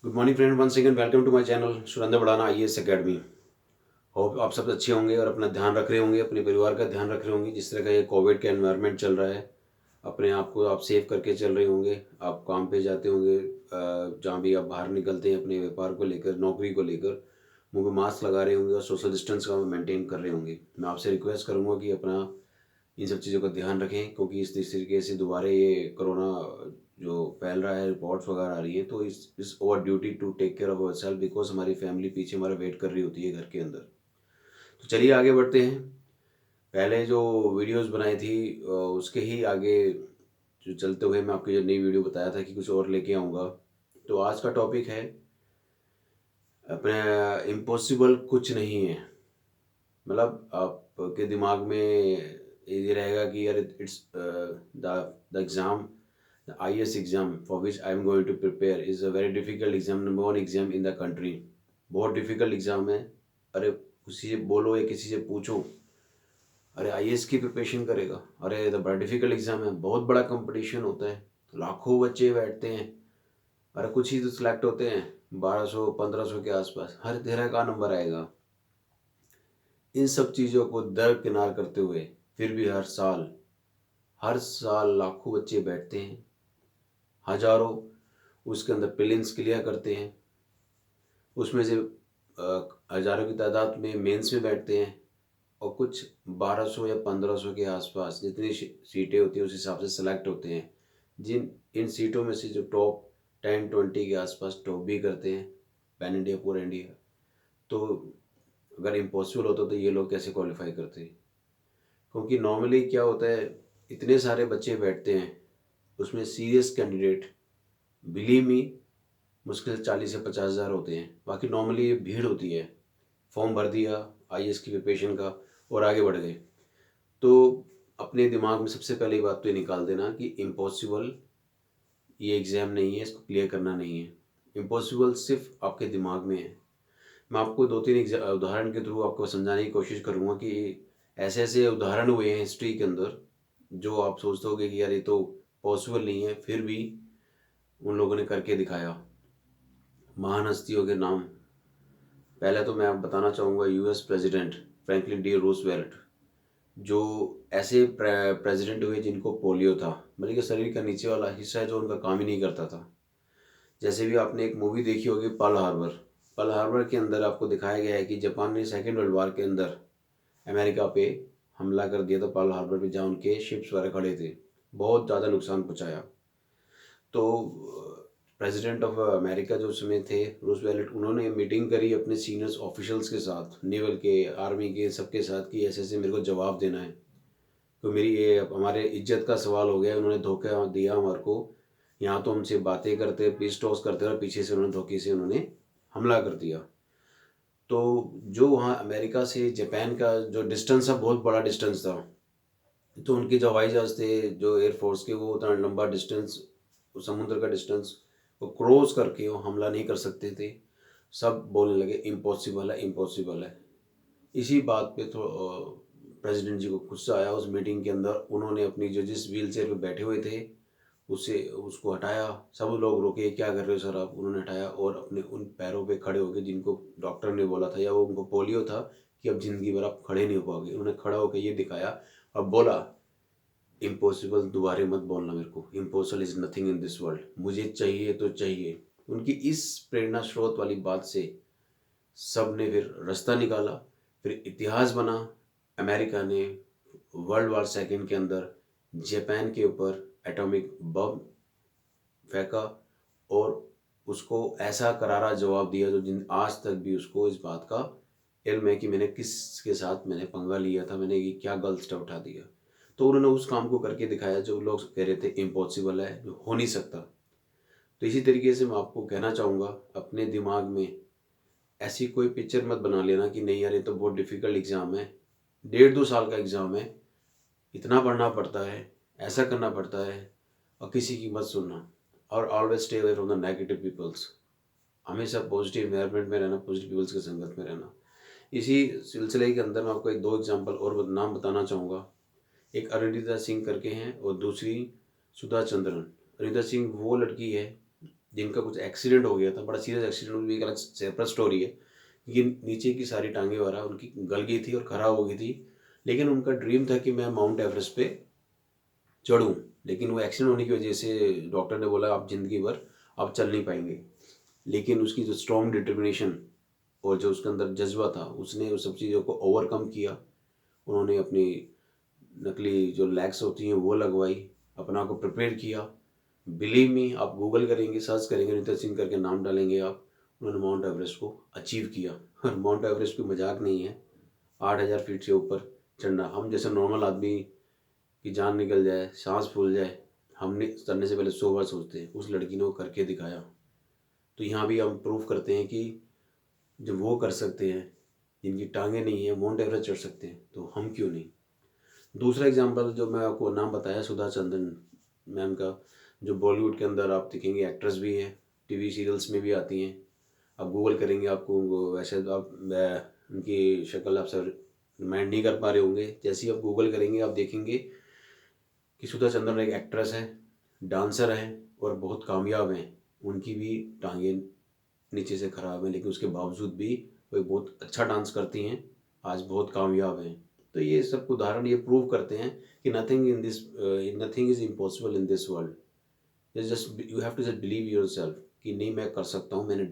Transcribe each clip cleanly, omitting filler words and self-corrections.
Good morning friend, once again welcome to my channel Surendra Badana IAS academy. Hope आप सब अच्छे होंगे और अपना ध्यान रख रहे होंगे, अपने परिवार का ध्यान रख रहे होंगे। जिस तरह का ये कोविड का एनवायरनमेंट चल रहा है, अपने आप को आप सेफ करके चल रहे होंगे। आप काम पे जाते होंगे, जहाँ भी आप बाहर निकलते हैं अपने व्यापार को लेकर, नौकरी को लेकर मुंह पे मास्क लगा रहे होंगे और सोशल डिस्टेंस का मेंटेन कर रहे होंगे। मैं आपसे रिक्वेस्ट करूँगा कि अपना इन सब चीज़ों का ध्यान रखें, क्योंकि इस तरीके से दोबारा ये कोरोना जो फैल रहा है, रिपोर्ट्स वगैरह आ रही हैं, तो इस our duty to take care of our self, because हमारी फैमिली पीछे हमारा वेट कर रही होती है घर के अंदर। तो चलिए आगे बढ़ते हैं। पहले जो वीडियोस बनाई थी उसके ही आगे जो चलते हुए मैं आपको जो नई वीडियो बताया था कि कुछ और लेके आऊँगा। तो आज का टॉपिक है अपने इम्पॉसिबल कुछ नहीं है। मतलब आपके दिमाग में ये रहेगा कि यार it's the exam, the IAS exam for which I am going to prepare is a very difficult exam, number one exam in the country. बहुत डिफ़िकल्ट एग्ज़ाम है। अरे किसी से बोलो या किसी से पूछो, अरे आईएएस की प्रिपरेशन करेगा, अरे तो बड़ा डिफ़िकल्ट एग्ज़ाम है, बहुत बड़ा कंपटीशन होता है, लाखों बच्चे बैठते हैं, अरे कुछ ही तो सिलेक्ट होते हैं, 1200-1500 के आसपास, हर तेरह का नंबर आएगा। इन सब चीज़ों को दरकिनार करते हुए फिर भी हर साल लाखों बच्चे बैठते हैं, हज़ारों उसके अंदर प्रीलिम्स क्लियर करते हैं, उसमें से हज़ारों की तादाद में मेंस में बैठते हैं, और कुछ 1200 या 1500 के आसपास जितनी सीटें होती हैं उस हिसाब से सेलेक्ट होते हैं। इन सीटों में से जो टॉप 10-20 के आसपास टॉप भी करते हैं, पैन इंडिया पूरा इंडिया। तो अगर इम्पॉसिबल होता तो ये लोग कैसे क्वालिफाई करते? क्योंकि नॉर्मली क्या होता है, इतने सारे बच्चे बैठते हैं, उसमें सीरियस कैंडिडेट बिलीव मी मुश्किल से 40 से 50,000 होते हैं। बाकी नॉर्मली ये भीड़ होती है, फॉर्म भर दिया आईएएस की प्रिपरेशन का और आगे बढ़ गए। तो अपने दिमाग में सबसे पहली बात तो ये निकाल देना कि इम्पॉसिबल ये एग्ज़ाम नहीं है, इसको क्लियर करना नहीं है। इम्पॉसिबल सिर्फ आपके दिमाग में है। मैं आपको 2-3 उदाहरण के थ्रू आपको समझाने की कोशिश करूँगा कि ऐसे ऐसे उदाहरण हुए हैं हिस्ट्री के अंदर, जो आप सोचते होगे कि यार ये तो पॉसिबल नहीं है, फिर भी उन लोगों ने करके दिखाया। महान हस्तियों के नाम, पहले तो मैं आप बताना चाहूँगा US president Franklin D Roosevelt, जो ऐसे प्रेसिडेंट हुए जिनको पोलियो था, मतलब कि शरीर का नीचे वाला हिस्सा है जो उनका काम ही नहीं करता था। जैसे भी आपने एक मूवी देखी होगी पर्ल हार्बर, पर्ल हार्बर के अंदर आपको दिखाया गया है कि जापान ने सेकेंड वर्ल्ड वॉर के अंदर अमेरिका पे हमला कर दिया था, पर्ल हार्बर पे जहाँ उनके शिप्स वगैरह खड़े थे, बहुत ज़्यादा नुकसान पहुँचाया। तो प्रेसिडेंट ऑफ अमेरिका जो उसमें थे रूजवेल्ट, उन्होंने मीटिंग करी अपने सीनियर्स ऑफिशियल्स के साथ, नेवल के, आर्मी के, सबके साथ, कि ऐसे ऐसे मेरे को जवाब देना है, तो मेरी ये हमारे इज्जत का सवाल हो गया। उन्होंने धोखा दिया हमारे को, यहाँ तो हमसे बातें करते पीस टॉस करते और पीछे से उन्होंने धोखे से उन्होंने हमला कर दिया। तो जो वहाँ अमेरिका से जापान का जो डिस्टेंस था, बहुत बड़ा डिस्टेंस था, तो उनके जो हवाई जहाज़ थे, जो एयरफोर्स के, वो उतना लंबा डिस्टेंस, समुद्र का डिस्टेंस वो क्रॉस करके वो हमला नहीं कर सकते थे। सब बोलने लगे इम्पॉसिबल है, इम्पॉसिबल है। इसी बात पे तो प्रेसिडेंट जी को गुस्सा आया। उस मीटिंग के अंदर उन्होंने अपनी जो जिस व्हील चेयर पर बैठे हुए थे उससे उसको हटाया। सब लोग रोके, क्या कर रहे हो सर आप? उन्होंने हटाया और अपने उन पैरों पे खड़े होके, जिनको डॉक्टर ने बोला था या वो उनको पोलियो था कि अब ज़िंदगी भर आप खड़े नहीं हो पाओगे, उन्होंने खड़ा होकर ये दिखाया और बोला इम्पॉसिबल दोबारा मत बोलना मेरे को, impossible is nothing in this world, मुझे चाहिए तो चाहिए। उनकी इस प्रेरणा स्रोत वाली बात से सब ने फिर रास्ता निकाला, फिर इतिहास बना। अमेरिका ने वर्ल्ड वार सेकेंड के अंदर जापान के ऊपर एटॉमिक बम फेंका और उसको ऐसा करारा जवाब दिया जो जिन आज तक भी उसको इस बात का इल्म है कि मैंने किसके साथ मैंने पंगा लिया था, मैंने ये क्या गलत स्टेप उठा दिया। तो उन्होंने उस काम को करके दिखाया जो लोग कह रहे थे इम्पॉसिबल है, जो हो नहीं सकता। तो इसी तरीके से मैं आपको कहना चाहूँगा, अपने दिमाग में ऐसी कोई पिक्चर मत बना लेना कि नहीं यार ये तो बहुत डिफ़िकल्ट एग्ज़ाम है, 1.5-2 साल का एग्ज़ाम है, इतना पढ़ना पड़ता है, ऐसा करना पड़ता है, और किसी की मत सुनना। और always stay away from the negative peoples. हमेशा पॉजिटिव एनवायरनमेंट में रहना, पॉजिटिव पीपल्स की संगत में रहना। इसी सिलसिले के अंदर मैं आपको एक दो एग्जांपल और नाम बताना चाहूँगा। एक अरुणिता सिंह करके हैं और दूसरी सुधा चंद्रन। अरुणिता सिंह वो लड़की है जिनका कुछ एक्सीडेंट हो गया था, बड़ा सीरियस एक्सीडेंट, भी एक अलग सेपरेट स्टोरी है। ये नीचे की सारी टांगें वगैरह उनकी गल गई थी और ख़राब हो गई थी, लेकिन उनका ड्रीम था कि मैं माउंट एवरेस्ट पे चढ़ूँ। लेकिन वो एक्सीडेंट होने की वजह से डॉक्टर ने बोला आप ज़िंदगी भर आप चल नहीं पाएंगे। लेकिन उसकी जो स्ट्रॉन्ग डिटर्मिनेशन और जो उसके अंदर जज्बा था, उसने उस सब चीज़ों को ओवरकम किया। उन्होंने अपनी नकली जो लेग्स होती हैं वो लगवाई, अपना आप को प्रिपेयर किया। बिलीव मी, आप गूगल करेंगे, सर्च करेंगे, अरिंदर सिंह करके नाम डालेंगे आप, उन्होंने माउंट एवरेस्ट को अचीव किया। और माउंट एवरेस्ट कोई मजाक नहीं है, 8,000 फीट से ऊपर चढ़ना। हम जैसे नॉर्मल आदमी की जान निकल जाए, सांस फूल जाए, हमने चढ़ने से पहले 100 बार सोचते हैं, उस लड़की ने वो करके दिखाया। तो यहाँ भी हम प्रूव करते हैं कि जब वो कर सकते हैं, जिनकी टांगें नहीं है, माउंट एवरेस्ट चढ़ सकते हैं, तो हम क्यों नहीं। दूसरा एग्जांपल जो मैं आपको नाम बताया, सुधा चंदन मैम का, जो बॉलीवुड के अंदर आप दिखेंगे एक्ट्रेस भी हैं, टीवी सीरियल्स में भी आती हैं। आप गूगल करेंगे, आपको वैसे तो आप उनकी शक्ल आप सर रिमाइंड नहीं कर पा रहे होंगे। जैसे ही आप गूगल करेंगे आप देखेंगे कि सुधा चंद्रन एक एक्ट्रेस है, डांसर हैं और बहुत कामयाब हैं। उनकी भी टांगें नीचे से ख़राब हैं, लेकिन उसके बावजूद भी वो एक बहुत अच्छा डांस करती हैं, आज बहुत कामयाब हैं। तो ये सब उदाहरण ये प्रूव करते हैं कि nothing is impossible in this world. Just you have to just believe yourself कि नहीं, मैं कर सकता हूँ। मैंने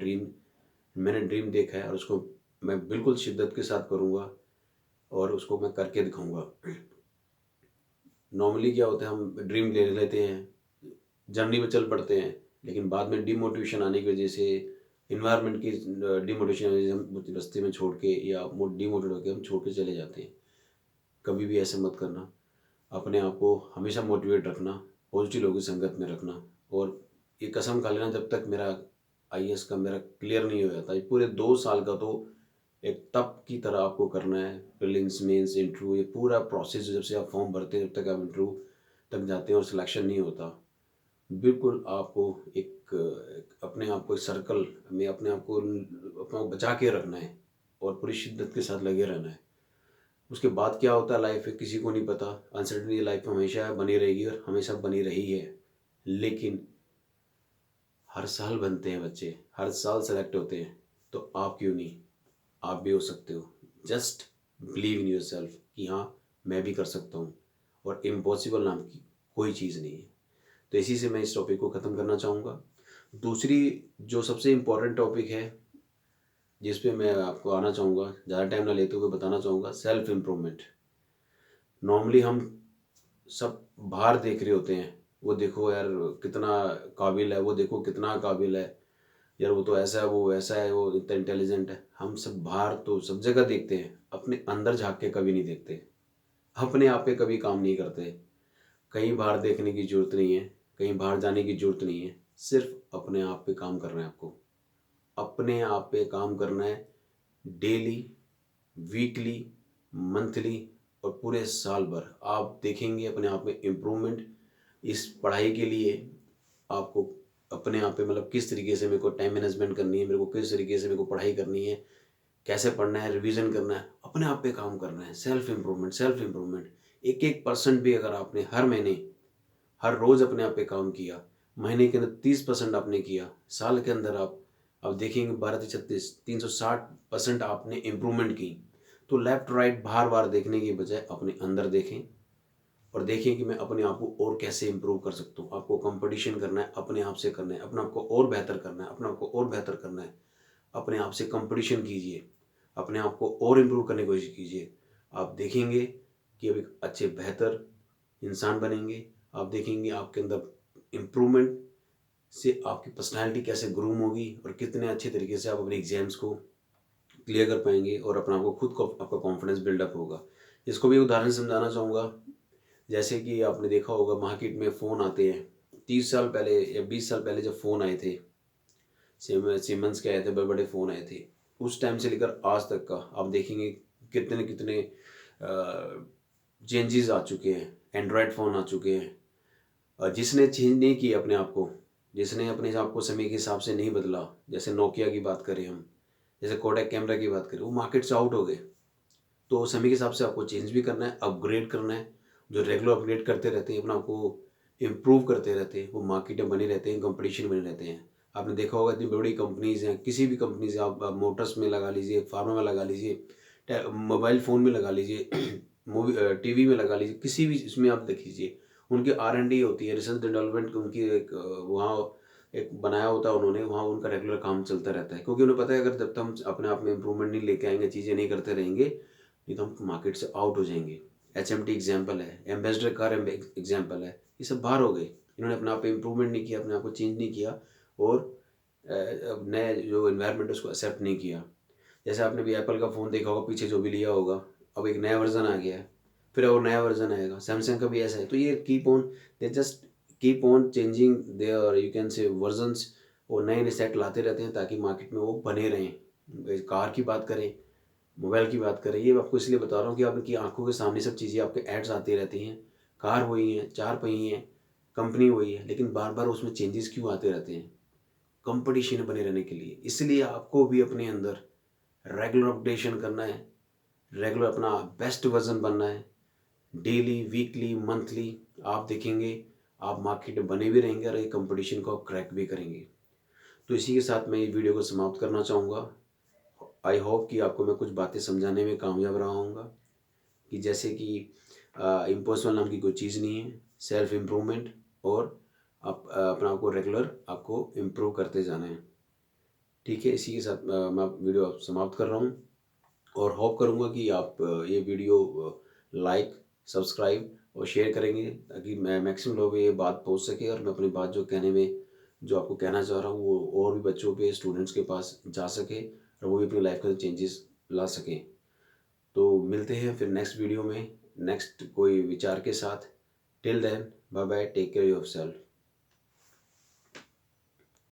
ड्रीम देखा है और उसको मैं बिल्कुल शिद्दत के साथ करूँगा और उसको मैं करके दिखाऊँगा। नॉर्मली क्या होता है, हम ड्रीम ले लेते हैं, जर्नी पे चल पड़ते हैं, लेकिन बाद में डिमोटिवेशन आने की वजह से, इन्वायरमेंट की डिमोटिवेशन आने की वजह से हम रास्ते में छोड़ के या डिमोटिवेट होकर हम छोड़ के चले जाते हैं। कभी भी ऐसे मत करना। अपने आप को हमेशा मोटिवेट रखना, पॉजिटिव लोगों की संगत में रखना, और ये कसम खा लेना जब तक मेरा आईएएस का मेरा क्लियर नहीं हो जाता। ये पूरे 2 साल का तो एक तप की तरह आपको करना है। प्रीलिम्स, मेंस, इंटरव्यू, ये पूरा प्रोसेस जब से आप फॉर्म भरते हैं जब तक आप इंटरव्यू तक जाते हैं और सिलेक्शन नहीं होता, बिल्कुल आपको एक अपने आप को सर्कल में अपने आप को बचा के रखना है और पूरी शिद्दत के साथ लगे रहना है। उसके बाद क्या होता है लाइफ में किसी को नहीं पता। अनसर्टेनिटी लाइफ में हमेशा बनी रहेगी और हमेशा बनी रही है। लेकिन हर साल बनते हैं बच्चे, हर साल सेलेक्ट होते हैं, तो आप क्यों नहीं, आप भी हो सकते हो। Just believe in your self कि हाँ मैं भी कर सकता हूँ, और इम्पॉसिबल नाम की कोई चीज़ नहीं है। तो इसी से मैं इस टॉपिक को ख़त्म करना चाहूँगा। दूसरी जो सबसे इम्पॉर्टेंट टॉपिक है जिस पे मैं आपको आना चाहूँगा, ज़्यादा टाइम ना लेते हुए बताना चाहूँगा, सेल्फ इम्प्रूवमेंट। नॉर्मली हम सब बाहर देख रहे होते हैं, वो देखो यार कितना काबिल है, वो देखो कितना काबिल है, यार वो तो ऐसा है, वो वैसा है, वो इतना इंटेलिजेंट है। हम सब बाहर तो सब जगह देखते हैं, अपने अंदर झांक के कभी नहीं देखते, अपने आप पे कभी काम नहीं करते। कहीं बाहर देखने की ज़रूरत नहीं है, कहीं बाहर जाने की ज़रूरत नहीं है, सिर्फ अपने आप पे काम करना है। आपको अपने आप पे काम करना है, डेली, वीकली, मंथली और पूरे साल भर। आप देखेंगे अपने आप में इम्प्रूवमेंट। इस पढ़ाई के लिए आपको अपने आप पे मतलब किस तरीके से मेरे को टाइम मैनेजमेंट करनी है, मेरे को किस तरीके से मेरे को पढ़ाई करनी है, कैसे पढ़ना है, रिवीजन करना है, अपने आप पे काम करना है। Self improvement, self improvement. एक एक परसेंट भी अगर आपने हर महीने, हर रोज़ अपने आप पे काम किया, महीने के अंदर 30% आपने किया, साल के अंदर आप देखेंगे 12-36-360% आपने इम्प्रूवमेंट की। तो लेफ्ट राइट बार बार देखने की बजाय अपने अंदर देखें और देखें कि मैं अपने आप को और कैसे इम्प्रूव कर सकता हूँ। आपको कंपटीशन करना है, अपने आप से करना है, अपने आप को और बेहतर करना है, अपने आप को और बेहतर करना है। अपने आप से कंपटीशन कीजिए, अपने आप को और इम्प्रूव करने की कोशिश कीजिए। आप देखेंगे कि अब एक अच्छे बेहतर इंसान बनेंगे। आप देखेंगे आपके अंदर इम्प्रूवमेंट से आपकी पर्सनालिटी कैसे ग्रूम होगी और कितने अच्छे तरीके से आप अपने एग्जाम्स को क्लियर कर पाएंगे और अपना आपको खुद को आपका कॉन्फिडेंस बिल्डअप होगा। इसको भी उदाहरण से समझाना चाहूँगा। जैसे कि आपने देखा होगा मार्केट में फ़ोन आते हैं, 30 साल पहले या 20 साल पहले जब फ़ोन आए थे, सीमेंस के आए थे, बड़े बड़े फ़ोन आए थे, उस टाइम से लेकर आज तक का आप देखेंगे कितने कितने चेंजेस आ चुके हैं। एंड्रॉयड फ़ोन आ चुके हैं। जिसने चेंज नहीं किया अपने आप को, जिसने अपने आप को समय के हिसाब से नहीं बदला, जैसे नोकिया की बात करें हम, जैसे कोडैक कैमरा की बात करें, वो मार्केट से आउट हो गए। तो समय के हिसाब से आपको चेंज भी करना है, अपग्रेड करना है। जो रेगुलर अपग्रेड करते रहते हैं, अपना आपको इम्प्रूव करते रहते हैं, वो मार्केट में बने रहते हैं, कंपटीशन बने रहते हैं। आपने देखा होगा इतनी बड़ी कंपनीज़ हैं, किसी भी कंपनी से आप मोटर्स में लगा लीजिए, फार्मा में लगा लीजिए, मोबाइल फ़ोन में लगा लीजिए, मूवी टीवी में लगा लीजिए, किसी भी इसमें आप देख लीजिए, उनकी R&D होती है, रिसर्च डेवलपमेंट उनकी एक वहाँ एक बनाया होता है उन्होंने, वहाँ उनका रेगुलर काम चलता रहता है, क्योंकि उन्हें पता है अगर जब तक हम अपने आप में इम्प्रूवमेंट नहीं लेके आएंगे, चीज़ें नहीं करते रहेंगे, नहीं तो हम मार्केट से आउट हो जाएंगे। HMT एग्जाम्पल है, एम्बेसडर कार एग्जाम्पल है, ये सब बाहर हो गए। इन्होंने अपने आप पे इम्प्रूवमेंट नहीं किया, अपने आप को चेंज नहीं किया और नए जो इन्वायरमेंट है उसको एक्सेप्ट नहीं किया। जैसे आपने भी एप्पल का फ़ोन देखा होगा, पीछे जो भी लिया होगा, अब एक नया वर्जन आ गया है, फिर और नया वर्जन आएगा। सैमसंग का भी ऐसा है। तो ये keep on, they just keep on changing their you can say versions, और नए नए सेट लाते रहते हैं ताकि मार्केट में वो बने रहें। कार की बात करें, मोबाइल की बात करें, ये मैं आपको इसलिए बता रहा हूँ कि आपकी आंखों के सामने सब चीज़ें, आपके एड्स आती रहती हैं। कार वही है, चार पहिए हैं, कंपनी वही है, लेकिन बार बार उसमें चेंजेस क्यों आते रहते हैं? कंपटीशन बने रहने के लिए। इसलिए आपको भी अपने अंदर रेगुलर अपडेशन करना है, रेगुलर अपना बेस्ट वर्जन बनना है। डेली, वीकली, मंथली आप देखेंगे, आप मार्केट में बने भी रहेंगे और ये कंपटीशन को आप क्रैक भी करेंगे। तो इसी के साथ मैं ये वीडियो को समाप्त करना चाहूँगा। आई होप कि आपको मैं कुछ बातें समझाने में कामयाब रहा हूँगा, कि जैसे कि इम्पॉसिबल नाम की कोई चीज़ नहीं है, सेल्फ इम्प्रूवमेंट, और आप अपना आपको रेगुलर आपको इम्प्रूव करते जाना है। ठीक है, इसी के साथ मैं वीडियो समाप्त कर रहा हूँ, और होप करूँगा कि आप ये वीडियो लाइक, सब्सक्राइब और शेयर करेंगे, ताकि मैं मैक्सिमम लोगों पे ये बात पहुँच सके, और मैं अपनी बात जो कहने में, जो आपको कहना चाह रहा हूँ, वो और भी बच्चों पे, स्टूडेंट्स के पास जा सके, और वो भी अपनी लाइफ के चेंजेस ला सकें। तो मिलते हैं फिर नेक्स्ट वीडियो में, नेक्स्ट कोई विचार के साथ। Till then, bye bye, take care yourself.